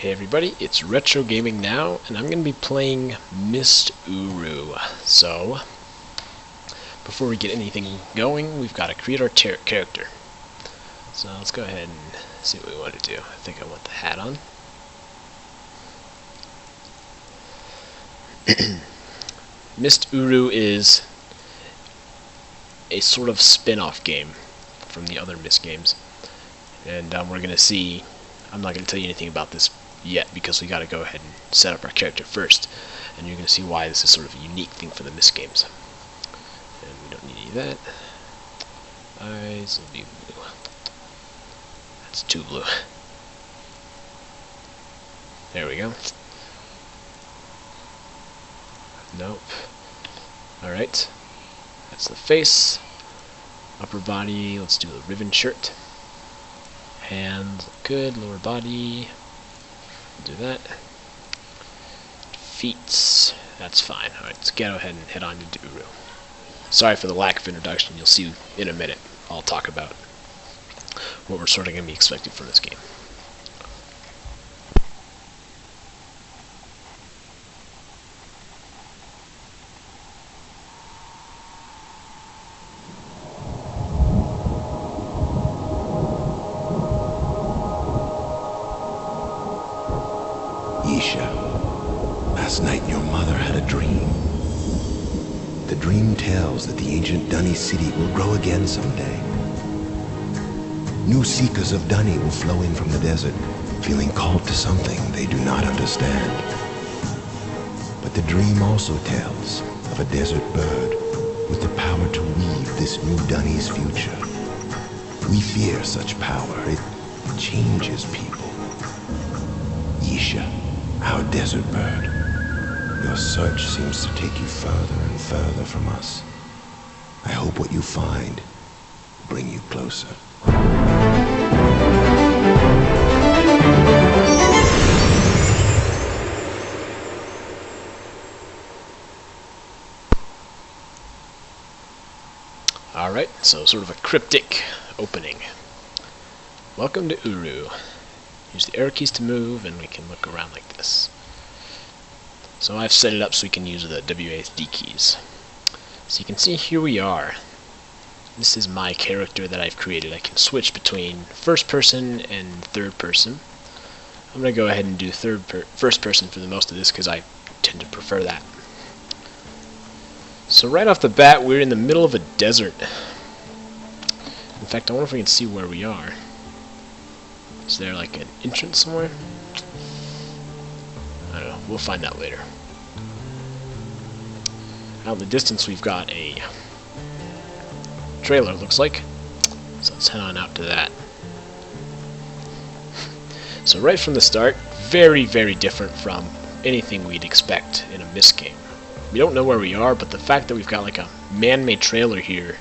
Hey everybody, it's Retro Gaming now, and I'm going to be playing Myst Uru. So, before we get anything going, we've got to create our character. So let's go ahead and see what we want to do. I think I want the hat on. Myst Uru is a sort of spin-off game from the other Myst games. And we're going to see, I'm not going to tell you anything about this yet because we got to go ahead and set up our character first, and you're going to see why this is sort of a unique thing for the Myst games. And we don't need any of that. Eyes will be blue. That's too blue. There we go. Nope. Alright. That's the face. Upper body, let's do a ribbon shirt. Hands, good. Lower body, do that. Feet, that's fine. Alright, let's go ahead and head on to Uru. Sorry for the lack of introduction. You'll see in a minute. I'll talk about what we're sort of going to be expecting from this game. Last night your mother had a dream. The dream tells that the ancient Dunny city will grow again someday. New seekers of Dunny will flow in from the desert, feeling called to something they do not understand. But the dream also tells of a desert bird with the power to weave this new Dunny's future. We fear such power. It changes people. Yisha, our desert bird. Your search seems to take you further and further from us. I hope what you find will bring you closer. Alright, so sort of a cryptic opening. Welcome to Uru. Use the arrow keys to move, and we can look around like this. So I've set it up so we can use the WASD keys. So you can see here we are. This is my character that I've created. I can switch between first person and third person. I'm going to go ahead and do first person for the most of this because I tend to prefer that. So right off the bat, we're in the middle of a desert. In fact, I wonder if we can see where we are. Is there like an entrance somewhere? I don't know. We'll find out later. Out in the distance, we've got a trailer, looks like. So let's head on out to that. So right from the start, very, very different from anything we'd expect in a Myst game. We don't know where we are, but the fact that we've got like a man-made trailer here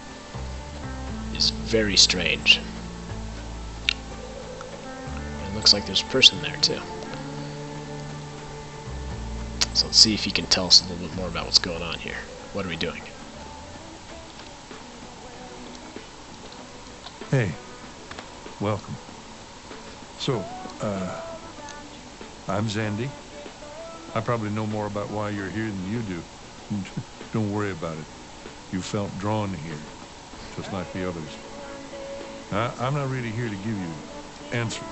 is very strange. And it looks like there's a person there too. So let's see if you can tell us a little bit more about what's going on here. What are we doing? Hey, welcome. So, I'm Zandy. I probably know more about why you're here than you do. Don't worry about it. You felt drawn here, just like the others. I'm not really here to give you answers,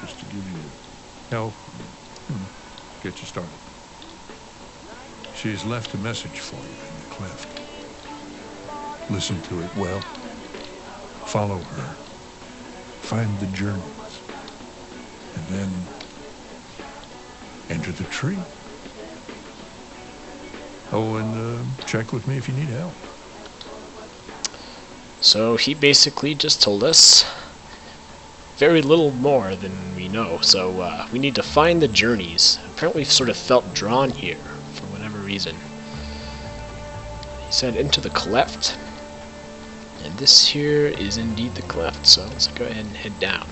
just to give you help and get you started. She's left a message for you in the Cleft. Listen to it well. Follow her. Find the journeys. And then enter the tree. Oh, and check with me if you need help. So he basically just told us very little more than we know. So we need to find the journeys. Apparently we've sort of felt drawn here for whatever reason. He said into the Cleft. And this here is indeed the Cleft, so let's go ahead and head down.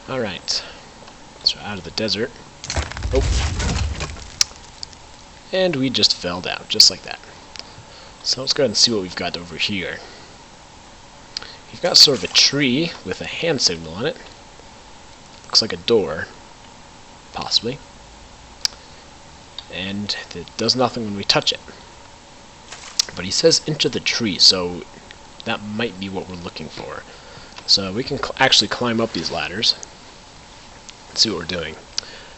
Alright, so out of the desert. Oh! And we just fell down, just like that. So let's go ahead and see what we've got over here. We've got sort of a tree with a hand signal on it. Looks like a door, possibly. And it does nothing when we touch it. But he says enter the tree, so that might be what we're looking for. So we can actually climb up these ladders and see what we're doing.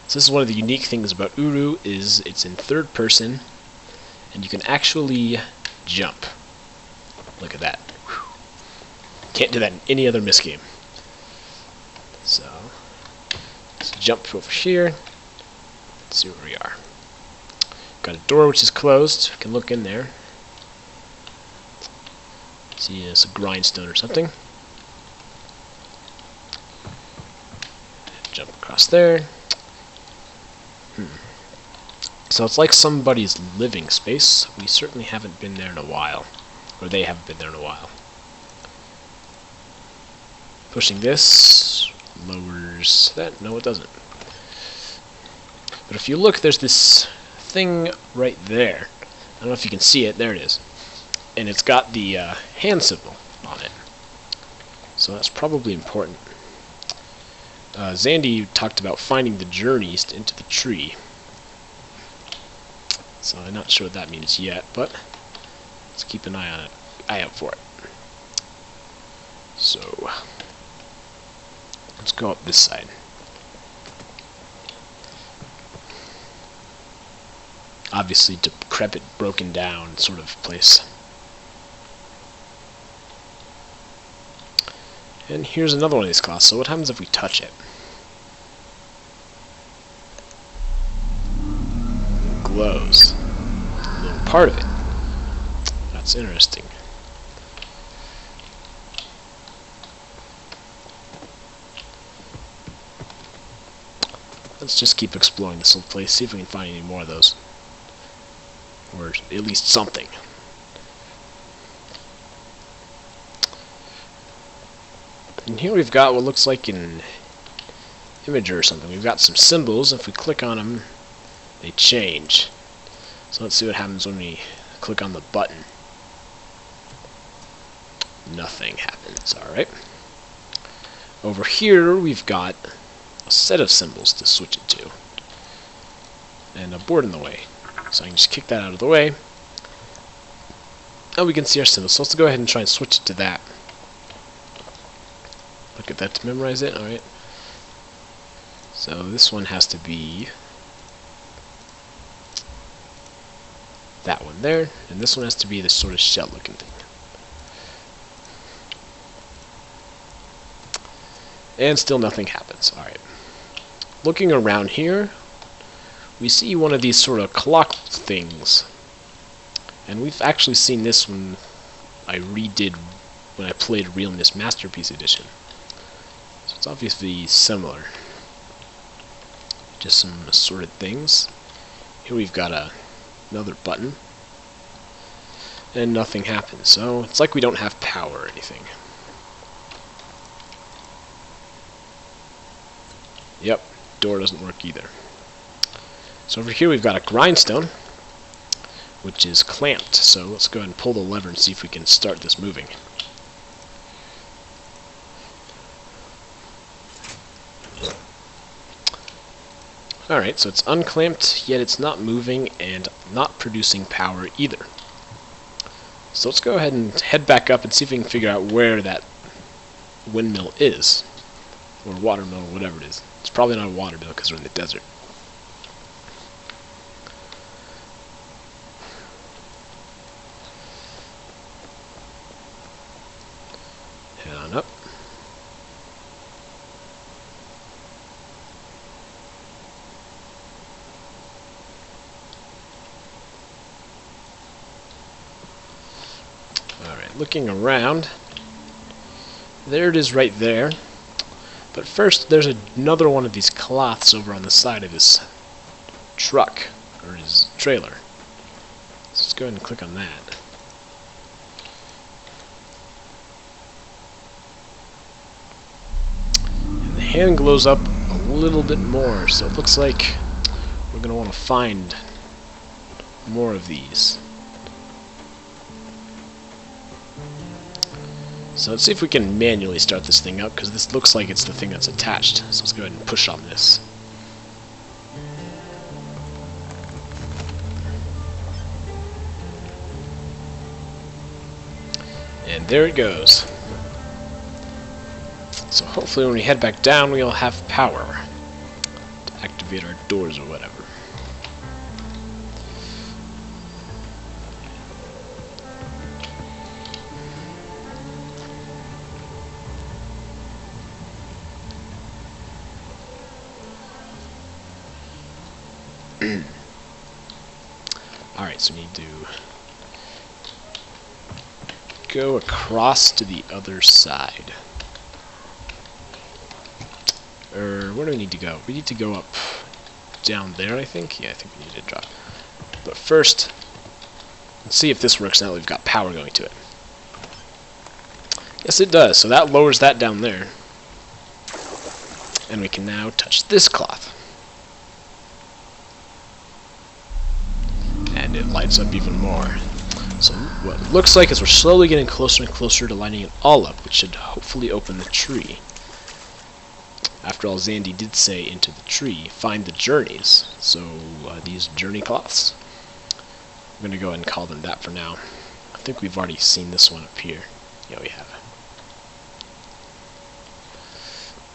So this is one of the unique things about Uru, is it's in third person, and you can actually jump. Look at that. Whew. Can't do that in any other Myst game. So let's jump over here. Let's see where we are. Got a door which is closed. We can look in there. See, it's a grindstone or something. Jump across there. So it's like somebody's living space. We certainly haven't been there in a while. Or they haven't been there in a while. Pushing this lowers that. No, it doesn't. But if you look, there's this thing right there. I don't know if you can see it. There it is. And it's got the hand symbol on it. So that's probably important. Zandy talked about finding the journeys into the tree. So I'm not sure what that means yet, but let's keep an eye out for it. So let's go up this side. Obviously decrepit, broken down sort of place. And here's another one of these cloths. So what happens if we touch it? It glows. A little part of it. That's interesting. Let's just keep exploring this little place, see if we can find any more of those. Or at least something. And here we've got what looks like an imager or something. We've got some symbols. If we click on them, they change. So let's see what happens when we click on the button. Nothing happens. Alright. Over here we've got a set of symbols to switch it to. And a board in the way. So I can just kick that out of the way. And we can see our symbols. So let's go ahead and try and switch it to that. Look at that to memorize it. Alright. So this one has to be that one there. And this one has to be this sort of shell looking thing. And still nothing happens. Alright. Looking around here, we see one of these sort of clock things. And we've actually seen this when I redid when I played Real Myst Masterpiece Edition. So it's obviously similar. Just some assorted things. Here we've got another button. And nothing happens. So it's like we don't have power or anything. Yep, door doesn't work either. So over here we've got a grindstone, which is clamped. So let's go ahead and pull the lever and see if we can start this moving. Alright, so it's unclamped, yet it's not moving and not producing power either. So let's go ahead and head back up and see if we can figure out where that windmill is. Or watermill, or whatever it is. It's probably not a watermill because we're in the desert. Head on up. Alright, looking around. There it is right there. But first, there's another one of these cloths over on the side of his truck, or his trailer. So let's go ahead and click on that. And the hand glows up a little bit more, so it looks like we're going to want to find more of these. So let's see if we can manually start this thing up, because this looks like it's the thing that's attached. So let's go ahead and push on this. And there it goes. So hopefully when we head back down, we'll have power to activate our doors or whatever. Alright, so we need to go across to the other side. Where do we need to go? We need to go up down there, I think. Yeah, I think we need to drop. But first, let's see if this works now that we've got power going to it. Yes, it does. So that lowers that down there. And we can now touch this cloth. And it lights up even more. So what it looks like is we're slowly getting closer and closer to lighting it all up, which should hopefully open the tree. After all, Zandy did say into the tree, find the journeys. So these journey cloths, I'm going to go ahead and call them that for now. I think we've already seen this one up here. Yeah, we have.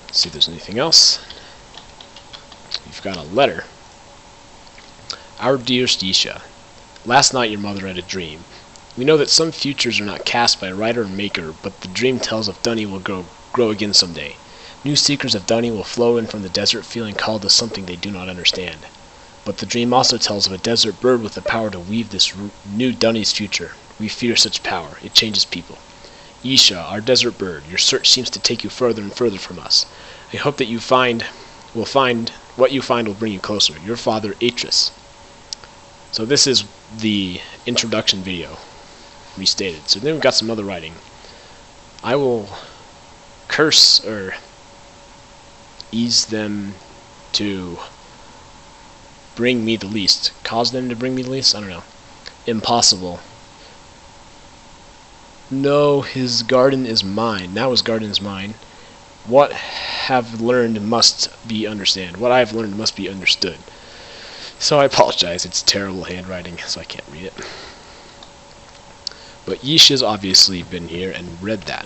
Let's see if there's anything else. We've got a letter. Our dearest Yisha, last night your mother had a dream. We know that some futures are not cast by writer and maker, but the dream tells of Dunny will grow again someday. New seekers of Dunny will flow in from the desert feeling called to something they do not understand. But the dream also tells of a desert bird with the power to weave this new Dunny's future. We fear such power. It changes people. Yisha, our desert bird, your search seems to take you further and further from us. I hope that what you find will bring you closer. Your father, Atris. So this is the introduction video restated. So then we've got some other writing. I will curse or ease them to bring me the least. Cause them to bring me the least? I don't know. Impossible. No, his garden is mine. Now his garden is mine. What have learned must be understood. What I have learned must be understood. So I apologize. It's terrible handwriting, so I can't read it. But Yisha's obviously been here and read that.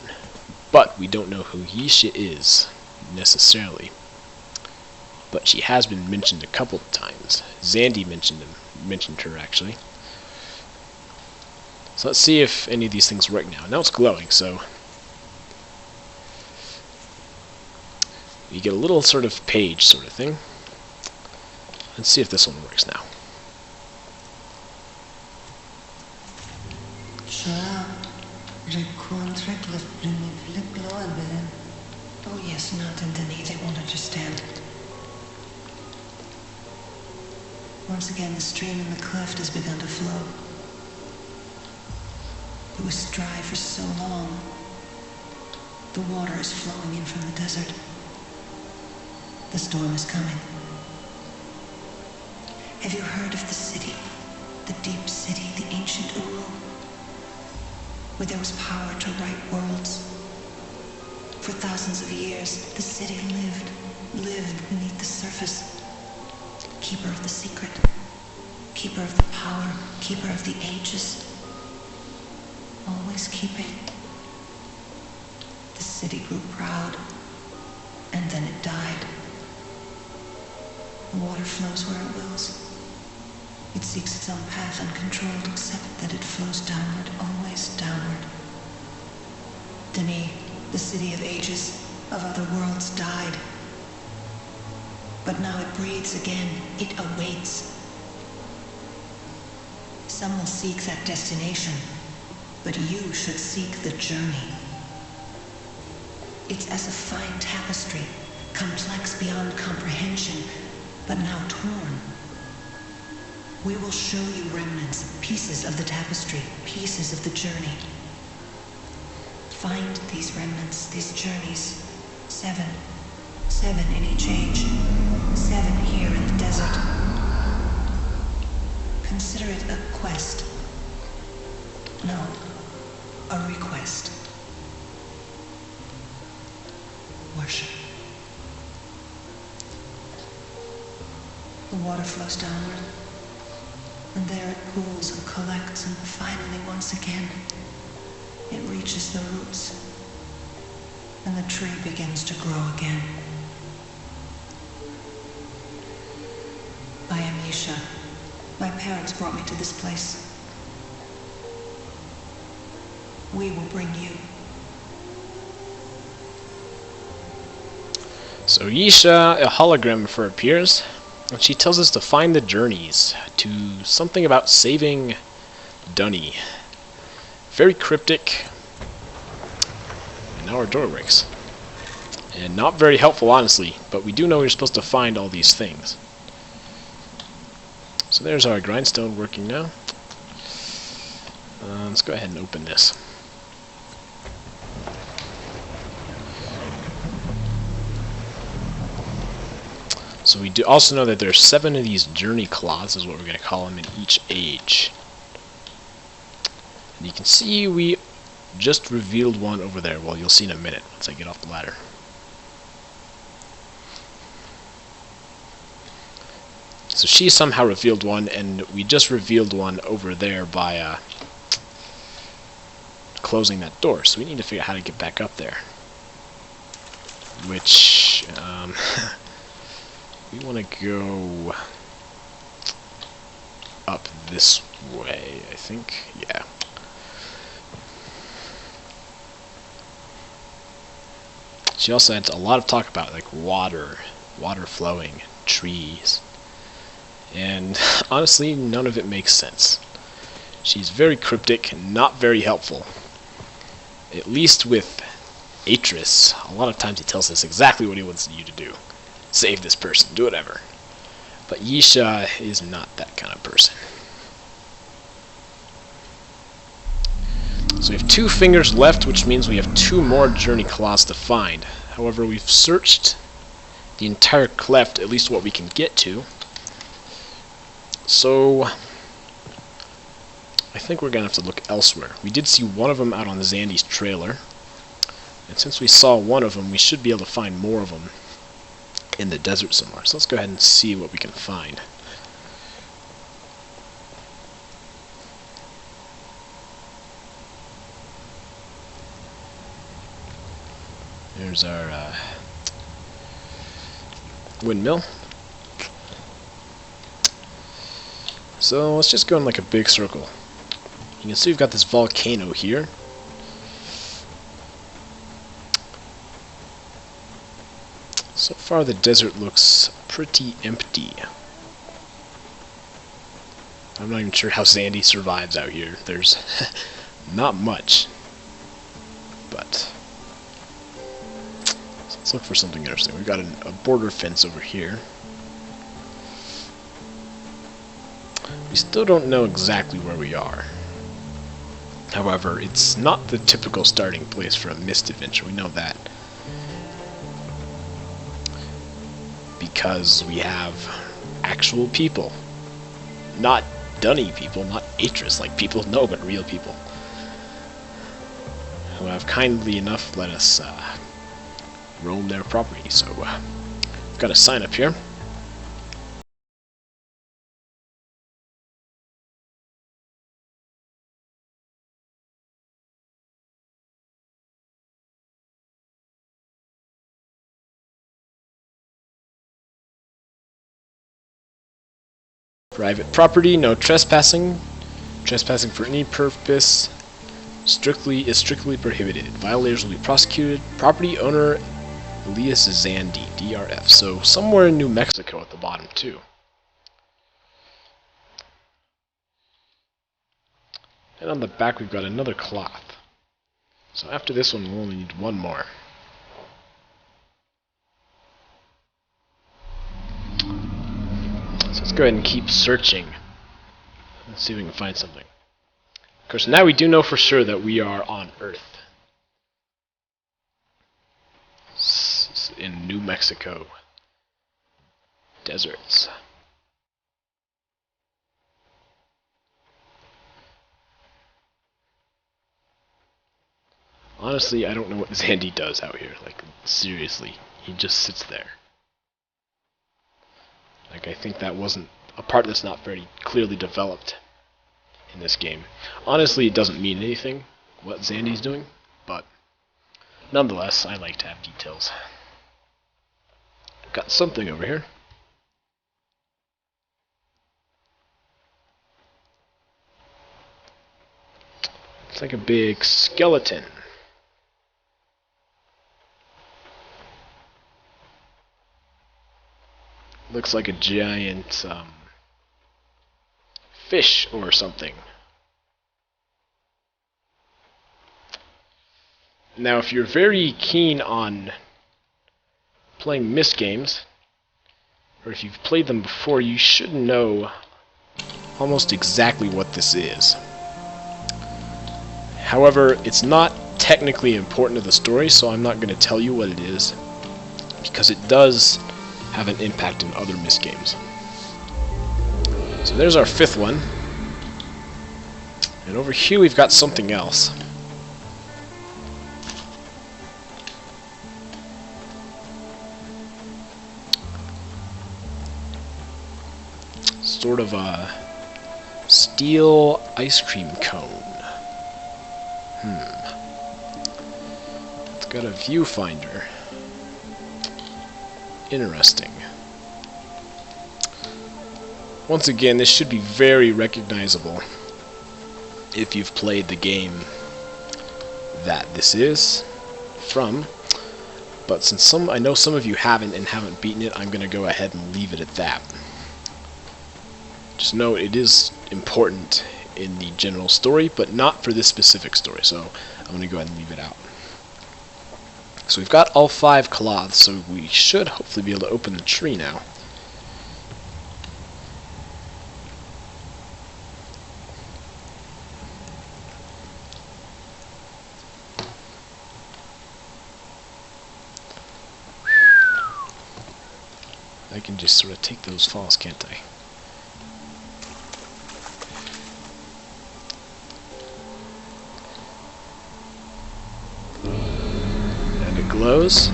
But we don't know who Yisha is, necessarily. But she has been mentioned a couple of times. Zandy mentioned her, actually. So let's see if any of these things work now. Now it's glowing, so you get a little sort of page sort of thing. Let's see if this one works now. Oh yes, not in Denis, they won't understand. Once again, the stream in the cleft has begun to flow. It was dry for so long. The water is flowing in from the desert. The storm is coming. Have you heard of the city? The deep city, the ancient Uru? Where there was power to right worlds. For thousands of years, the city lived beneath the surface. Keeper of the secret. Keeper of the power. Keeper of the ages. Always keeping. The city grew proud, and then it died. The water flows where it wills. It seeks its own path uncontrolled, except that it flows downward, always downward. Denis, the city of ages, of other worlds, died. But now it breathes again. It awaits. Some will seek that destination, but you should seek the journey. It's as a fine tapestry, complex beyond comprehension, but now torn. We will show you remnants, pieces of the tapestry, pieces of the journey. Find these remnants, these journeys. 7 in each age. 7 here in the desert. consider it a quest. No, a request. Worship. The water flows downward, and there it pools and collects, and finally, once again, it reaches the roots, and the tree begins to grow again. I am Yisha. My parents brought me to this place. We will bring you. So Yisha, a hologram of her appears, and she tells us to find the journeys to something about saving Dunny. Very cryptic. And now our door breaks. And not very helpful, honestly, but we do know we're supposed to find all these things. So there's our grindstone working now. Let's go ahead and open this. So we do also know that there's 7 of these journey cloths, is what we're going to call them, in each age. And you can see we just revealed one over there. Well, you'll see in a minute once I get off the ladder. So she somehow revealed one, and we just revealed one over there by closing that door. So we need to figure out how to get back up there. Which, we want to go up this way, I think. Yeah. She also had a lot of talk about like water flowing, trees. And honestly, none of it makes sense. She's very cryptic, not very helpful. At least with Atris, a lot of times he tells us exactly what he wants you to do. Save this person, do whatever. But Yisha is not that kind of person. So we have 2 fingers left, which means we have 2 more journey claws to find. However, we've searched the entire Cleft, at least what we can get to. So I think we're going to have to look elsewhere. We did see one of them out on Zandy's trailer. And since we saw one of them, we should be able to find more of them in the desert somewhere. So let's go ahead and see what we can find. There's our windmill. So let's just go in like a big circle. You can see we've got this volcano here. So far the desert looks pretty empty. I'm not even sure how Zandy survives out here. There's not much. But let's look for something interesting. We've got a border fence over here. We still don't know exactly where we are. However, it's not the typical starting place for a Myst adventure. We know that. Because we have actual people. Not dunny people, not Atris like people know, but real people. Who have kindly enough let us roam their property. So, we've got a sign up here. Private property, no trespassing. Trespassing for any purpose is strictly prohibited. Violators will be prosecuted. Property owner Elias Zandy, DRF. So somewhere in New Mexico at the bottom too. And on the back we've got another cloth. So after this one we'll only need one more. So let's go ahead and keep searching. Let's see if we can find something. Of course, now we do know for sure that we are on Earth. In New Mexico. Deserts. Honestly, I don't know what Zandy does out here. Like, seriously, he just sits there. Like, I think that wasn't a part that's not very clearly developed in this game. Honestly, it doesn't mean anything what Zandy's doing, but nonetheless, I like to have details. Got something over here. It's like a big skeleton. Looks like a giant fish or something. Now, if you're very keen on playing Myst games, or if you've played them before, you should know almost exactly what this is. However, it's not technically important to the story, so I'm not going to tell you what it is, because it does have an impact in other Myst games. So there's our 5th one. And over here we've got something else. Sort of a steel ice cream cone. It's got a viewfinder. Interesting. Once again, this should be very recognizable if you've played the game that this is from. But since I know some of you haven't and haven't beaten it, I'm going to go ahead and leave it at that. Just know it is important in the general story, but not for this specific story, so I'm going to go ahead and leave it out. So we've got all 5 cloths, so we should hopefully be able to open the tree now. I can just sort of take those falls, can't I? And it glows,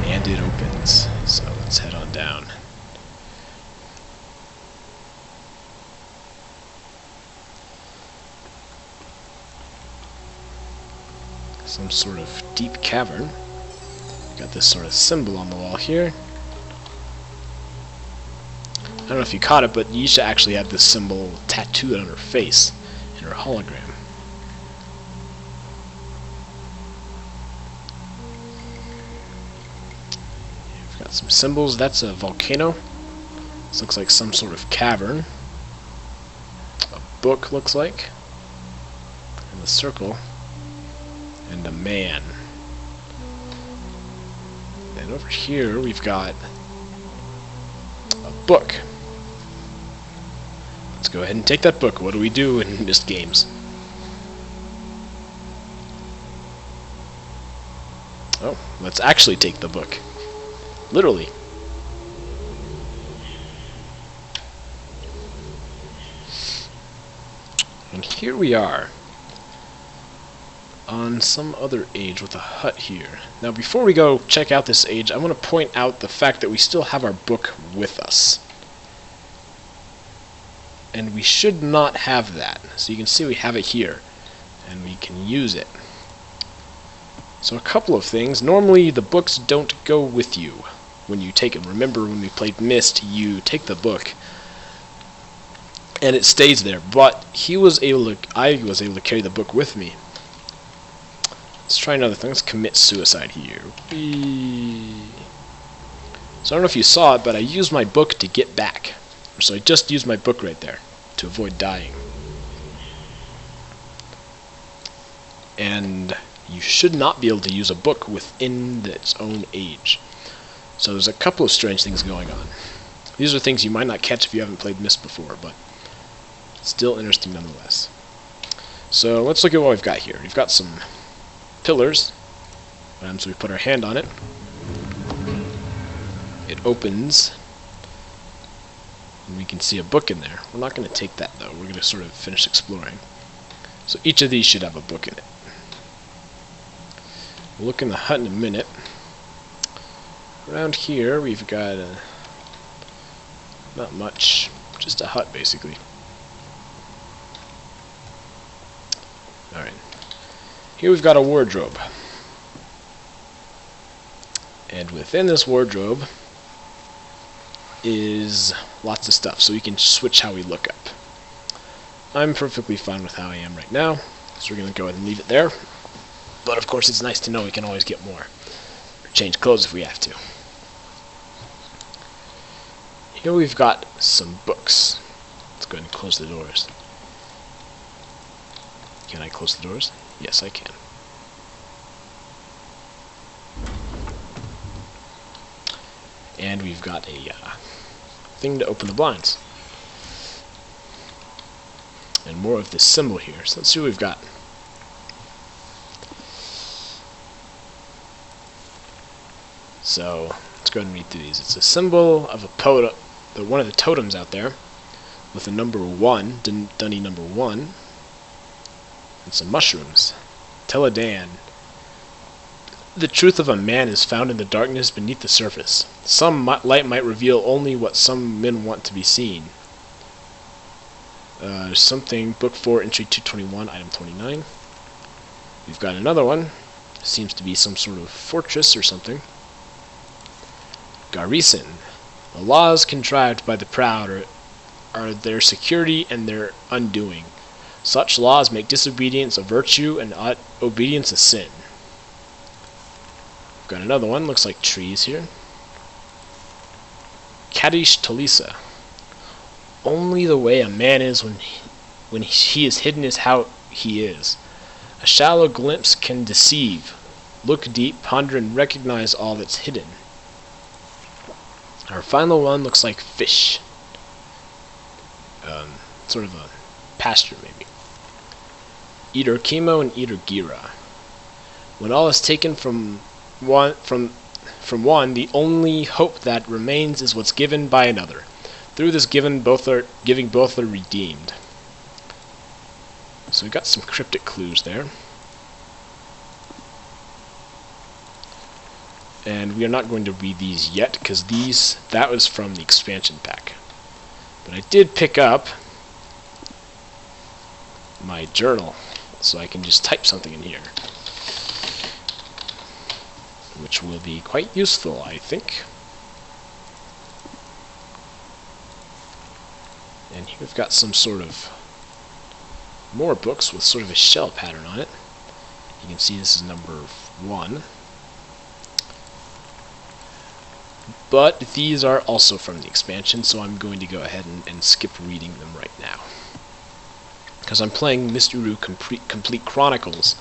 and it opens. So let's head on down. Some sort of deep cavern. Got this sort of symbol on the wall here. I don't know if you caught it, but Yisha actually had this symbol tattooed on her face in her hologram. We've got some symbols. That's a volcano. This looks like some sort of cavern. A book looks like. And the circle. And a man. And over here we've got a book. Let's go ahead and take that book. What do we do in Myst games? Oh, let's actually take the book. Literally. And here we are on some other age with a hut here. Now before we go check out this age, I want to point out the fact that we still have our book with us. And we should not have that. So you can see we have it here, and we can use it. So a couple of things. Normally the books don't go with you when you take them. Remember when we played Myst, you take the book and it stays there. But I was able to carry the book with me. Let's try another thing. Let's commit suicide here. Whee. So I don't know if you saw it, but I used my book to get back. So I just used my book right there to avoid dying. And you should not be able to use a book within its own age. So there's a couple of strange things going on. These are things you might not catch if you haven't played Myst before, but still interesting nonetheless. So let's look at what we've got here. We've got some pillars. So we put our hand on it. It opens. And we can see a book in there. We're not going to take that though. We're going to sort of finish exploring. So each of these should have a book in it. We'll look in the hut in a minute. Around here we've got not much, just a hut basically. Alright. Here we've got a wardrobe. And within this wardrobe is lots of stuff, so we can switch how we look up. I'm perfectly fine with how I am right now, so we're going to go ahead and leave it there. But of course it's nice to know we can always get more. Or change clothes if we have to. Here we've got some books. Let's go ahead and close the doors. Can I close the doors? Yes, I can. And we've got a thing to open the blinds. And more of this symbol here. So let's see what we've got. So let's go ahead and read through these. It's a symbol of one of the totems out there with the number 1, Dunny number 1, and some mushrooms. Teledan. The truth of a man is found in the darkness beneath the surface. Some light might reveal only what some men want to be seen. Something, book 4, entry 221, item 29. We've got another one. Seems to be some sort of fortress or something. Garrison. The laws contrived by the proud are their security and their undoing. Such laws make disobedience a virtue and obedience a sin. We've got another one, looks like trees here. Kaddish Talisa. Only the way a man is when he is hidden is how he is. A shallow glimpse can deceive. Look deep, ponder, and recognize all that's hidden. Our final one looks like fish. Sort of a pasture, maybe. Eater Chemo and Eater Gira. When all is taken from one, the only hope that remains is what's given by another. Through this giving, both are redeemed. So we've got some cryptic clues there. And we are not going to read these yet, because that was from the expansion pack. But I did pick up my journal, so I can just type something in here, which will be quite useful, I think. And here we've got some sort of more books with sort of a shell pattern on it. You can see this is number 1. But these are also from the expansion, so I'm going to go ahead and skip reading them right now. Because I'm playing Myst Uru Complete Chronicles,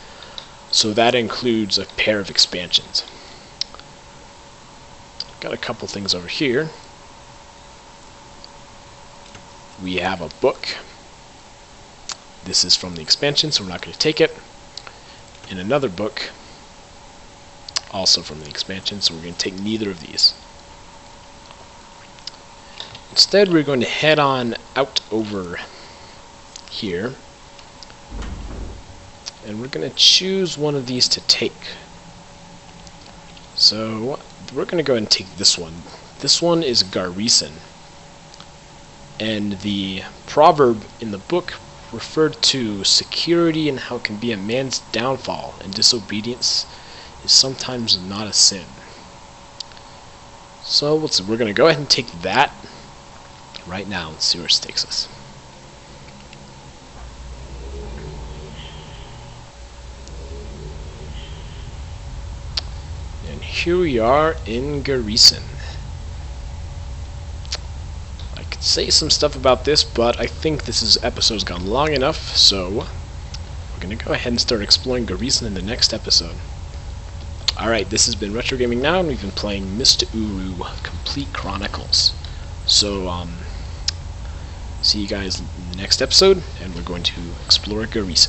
so that includes a pair of expansions. Got a couple things over here. We have a book. This is from the expansion, so we're not going to take it. And another book, also from the expansion, so we're going to take neither of these. Instead, we're going to head on out over here, and we're going to choose one of these to take. So we're going to go ahead and take this one. This one is Garrison, and the proverb in the book referred to security and how it can be a man's downfall, and disobedience is sometimes not a sin. So we're going to go ahead and take that right now and see where it takes us. And here we are in Garrison. I could say some stuff about this, but I think this episode's gone long enough, so we're going to go ahead and start exploring Garrison in the next episode. Alright, this has been Retro Gaming Now, and we've been playing Myst Uru Complete Chronicles. So, see you guys in the next episode, and we're going to explore Garrison.